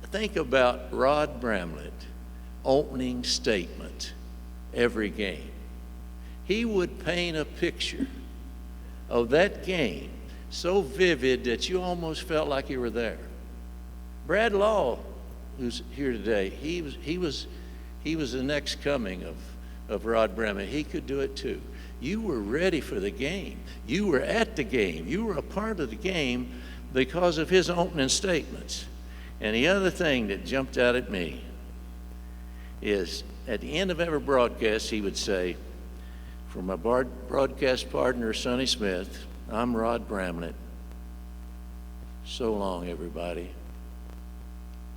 think about Rod Bramlett opening statement every game. He would paint a picture of that game so vivid that you almost felt like you were there. Brad Law, who's here today, he was the next coming of Rod Bramlett. He could do it too. You were ready for the game. You were at the game. You were a part of the game because of his opening statements. And the other thing that jumped out at me is at the end of every broadcast, he would say, for my broadcast partner, Sonny Smith, I'm Rod Bramlett. So long, everybody.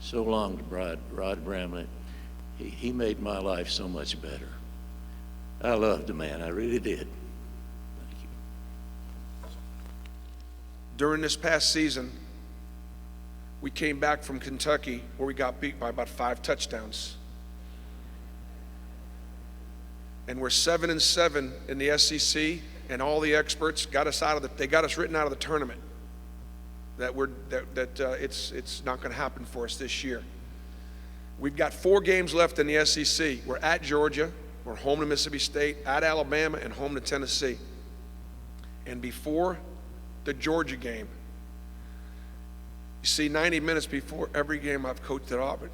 So long to Rod Bramlett. He made my life so much better. I loved the man. I really did. Thank you. During this past season, we came back from Kentucky where we got beat by about 5 touchdowns. And we're 7-7 in the SEC, and all the experts got us they got us written out of the tournament. It's not going to happen for us this year. We've got 4 games left in the SEC. We're at Georgia, we're home to Mississippi State, at Alabama, and home to Tennessee. And before the Georgia game, you see, 90 minutes before every game I've coached at Auburn,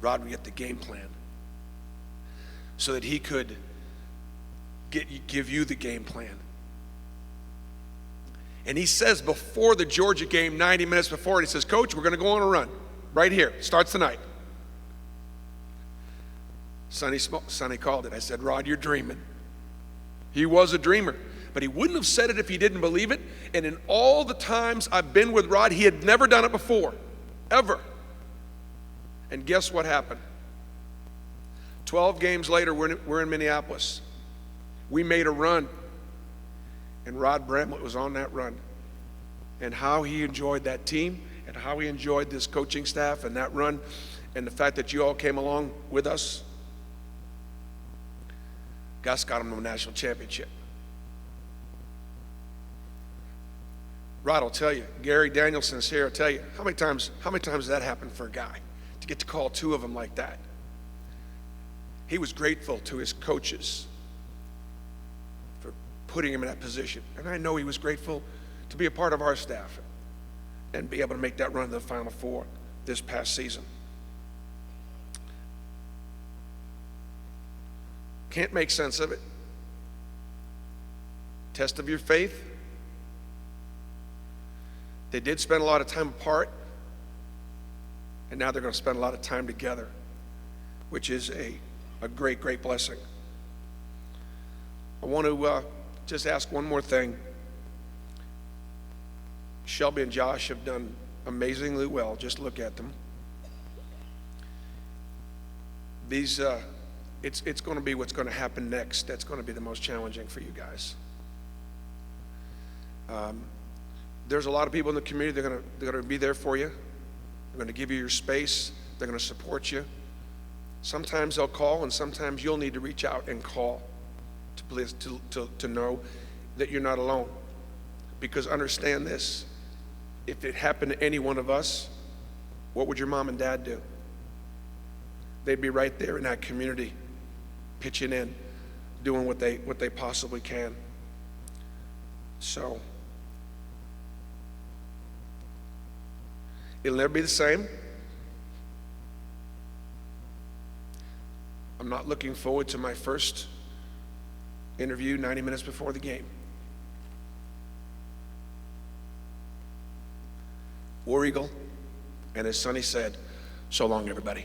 Rod would get the game plan so that he could give you the game plan. And he says before the Georgia game, 90 minutes before, he says, Coach, we're going to go on a run right here. Starts tonight. Sonny called it. I said, Rod, you're dreaming. He was a dreamer, but he wouldn't have said it if he didn't believe it. And in all the times I've been with Rod, he had never done it before, ever. And guess what happened? 12 games later, we're in Minneapolis. We made a run, and Rod Bramlett was on that run. And how he enjoyed that team, and how he enjoyed this coaching staff and that run, and the fact that you all came along with us. Gus got him to a national championship. Rod will tell you, Gary Danielson's here, I'll tell you, how many times has that happened for a guy? To get to call 2 of them like that. He was grateful to his coaches for putting him in that position. And I know he was grateful to be a part of our staff and be able to make that run to the Final Four this past season. Can't make sense of it. Test of your faith. They did spend a lot of time apart. And now they're going to spend a lot of time together, which is a great, great blessing. I want to just ask one more thing. Shelby and Josh have done amazingly well. Just look at them. It's going to be what's going to happen next. That's going to be the most challenging for you guys. There's a lot of people in the community. They're going to be there for you. They're going to give you your space. They're going to support you. Sometimes they'll call, and sometimes you'll need to reach out and call to know that you're not alone. Because understand this, if it happened to any one of us, what would your mom and dad do? They'd be right there in that community, pitching in, doing what they possibly can. So it'll never be the same. I'm not looking forward to my first interview 90 minutes before the game. War Eagle, and as Sonny said, so long, everybody.